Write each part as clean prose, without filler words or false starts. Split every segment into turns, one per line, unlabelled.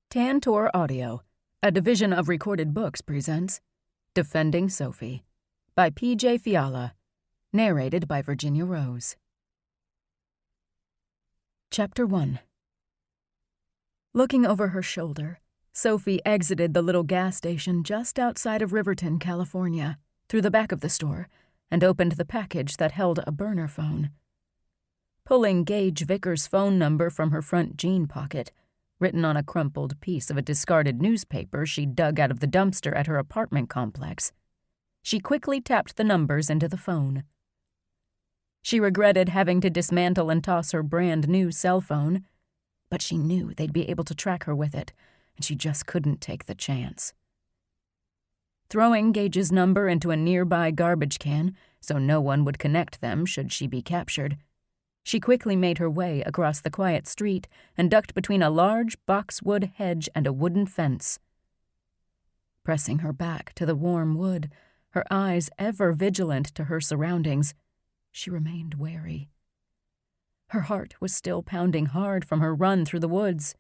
Tantor Audio, a division of Recorded Books, presents Defending Sophie by P.J. Fiala, narrated by Virginia Rose. Chapter 1. Looking over her shoulder, Sophie exited the little gas station just outside of Riverton, California, through the back of the store, and opened the package that held a burner phone. Pulling Gaige Vickers' phone number from her front jean pocket, written on a crumpled piece of a discarded newspaper she dug out of the dumpster at her apartment complex, she quickly tapped the numbers into the phone. She regretted having to dismantle and toss her brand-new cell phone, but she knew they'd be able to track her with it, and she just couldn't take the chance. Throwing Gaige's number into a nearby garbage can so no one would connect them should she be captured, she quickly made her way across the quiet street and ducked between a large boxwood hedge and a wooden fence. Pressing her back to the warm wood, her eyes ever vigilant to her surroundings, she remained wary. Her heart was still pounding hard from her run through the woods.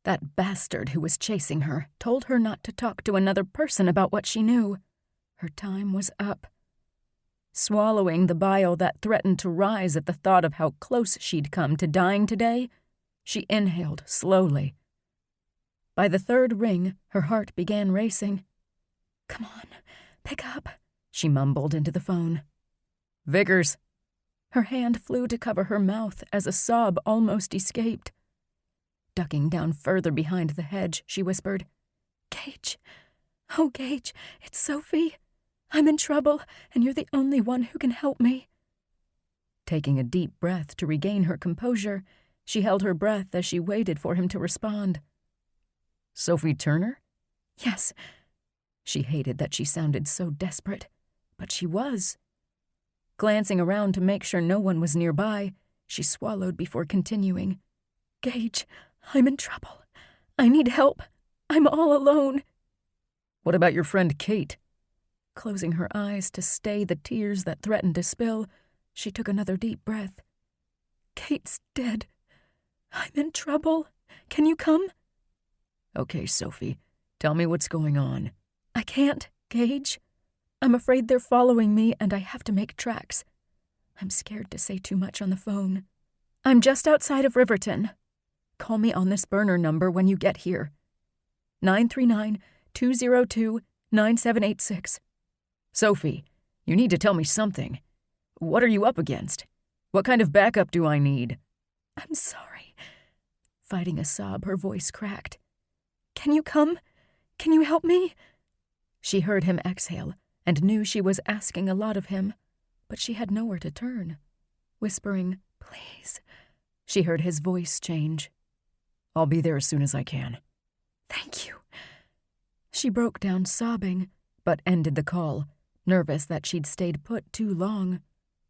That bastard who was chasing her told her not to talk to another person about what she knew. Her time was up. Swallowing the bile that threatened to rise at the thought of how close she'd come to dying today, she inhaled slowly. By the third ring, her heart began racing. "Come on, pick up," she mumbled into the phone. "Vickers." Her hand flew to cover her mouth as a sob almost escaped. Ducking down further behind the hedge, she whispered, "Gaige. Oh, Gaige, it's Sophie. I'm in trouble, and you're the only one who can help me." Taking a deep breath to regain her composure, she held her breath as she waited for him to respond. "Sophie Turner?" "Yes." She hated that she sounded so desperate, but she was. Glancing around to make sure no one was nearby, she swallowed before continuing. "Gaige, I'm in trouble. I need help. I'm all alone." "What about your friend Kate?" Closing her eyes to stay the tears that threatened to spill, she took another deep breath. "Kate's dead. I'm in trouble. Can you come?" "Okay, Sophie. Tell me what's going on." "I can't, Gaige. I'm afraid they're following me and I have to make tracks. I'm scared to say too much on the phone. I'm just outside of Riverton. Call me on this burner number when you get here. 939-202-9786. "Sophie, you need to tell me something. What are you up against? What kind of backup do I need?" "I'm sorry." Fighting a sob, her voice cracked. "Can you come? Can you help me?" She heard him exhale and knew she was asking a lot of him, but she had nowhere to turn. Whispering, "Please," she heard his voice change. "I'll be there as soon as I can." "Thank you." She broke down sobbing, but ended the call, nervous that she'd stayed put too long.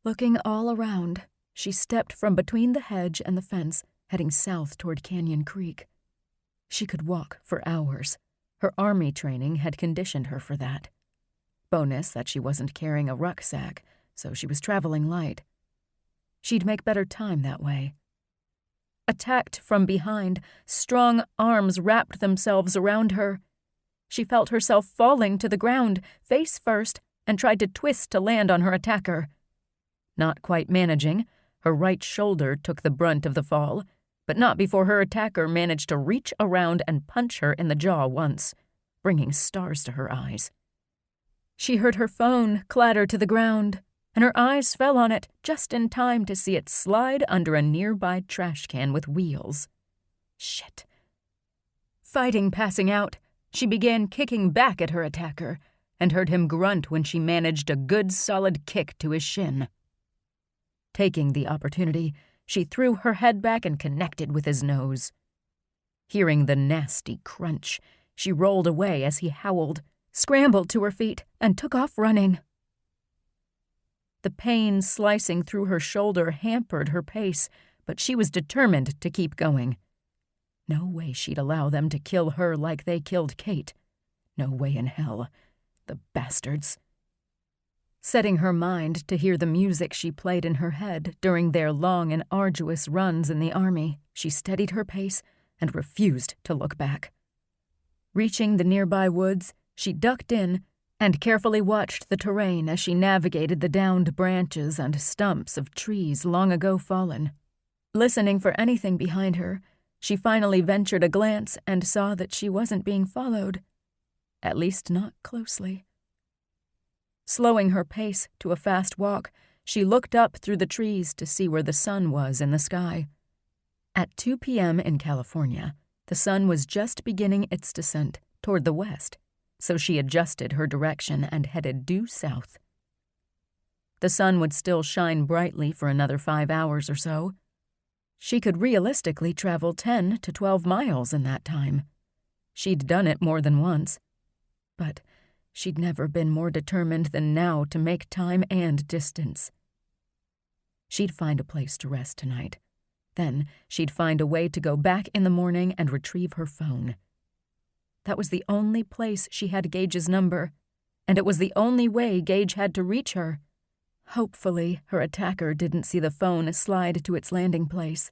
Looking all around, she stepped from between the hedge and the fence, heading south toward Canyon Creek. She could walk for hours. Her army training had conditioned her for that. Bonus that she wasn't carrying a rucksack, so she was traveling light. She'd make better time that way. Attacked from behind, strong arms wrapped themselves around her. She felt herself falling to the ground, face first, and tried to twist to land on her attacker. Not quite managing, her right shoulder took the brunt of the fall, but not before her attacker managed to reach around and punch her in the jaw once, bringing stars to her eyes. She heard her phone clatter to the ground, and her eyes fell on it just in time to see it slide under a nearby trash can with wheels. Shit. Fighting passing out, she began kicking back at her attacker, and heard him grunt when she managed a good solid kick to his shin. Taking the opportunity, she threw her head back and connected with his nose. Hearing the nasty crunch, she rolled away as he howled, scrambled to her feet, and took off running. The pain slicing through her shoulder hampered her pace, but she was determined to keep going. No way she'd allow them to kill her like they killed Kate. No way in hell. The bastards. Setting her mind to hear the music she played in her head during their long and arduous runs in the army, she steadied her pace and refused to look back. Reaching the nearby woods, she ducked in and carefully watched the terrain as she navigated the downed branches and stumps of trees long ago fallen. Listening for anything behind her, she finally ventured a glance and saw that she wasn't being followed, at least not closely. Slowing her pace to a fast walk, she looked up through the trees to see where the sun was in the sky. At 2 p.m. in California, the sun was just beginning its descent toward the west, so she adjusted her direction and headed due south. The sun would still shine brightly for another 5 hours or so. She could realistically travel 10 to 12 miles in that time. She'd done it more than once, but she'd never been more determined than now to make time and distance. She'd find a place to rest tonight. Then she'd find a way to go back in the morning and retrieve her phone. That was the only place she had Gaige's number, and it was the only way Gaige had to reach her. Hopefully, her attacker didn't see the phone slide to its landing place.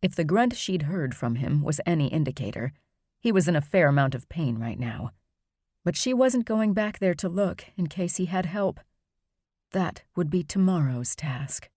If the grunt she'd heard from him was any indicator, he was in a fair amount of pain right now. But she wasn't going back there to look in case he had help. That would be tomorrow's task.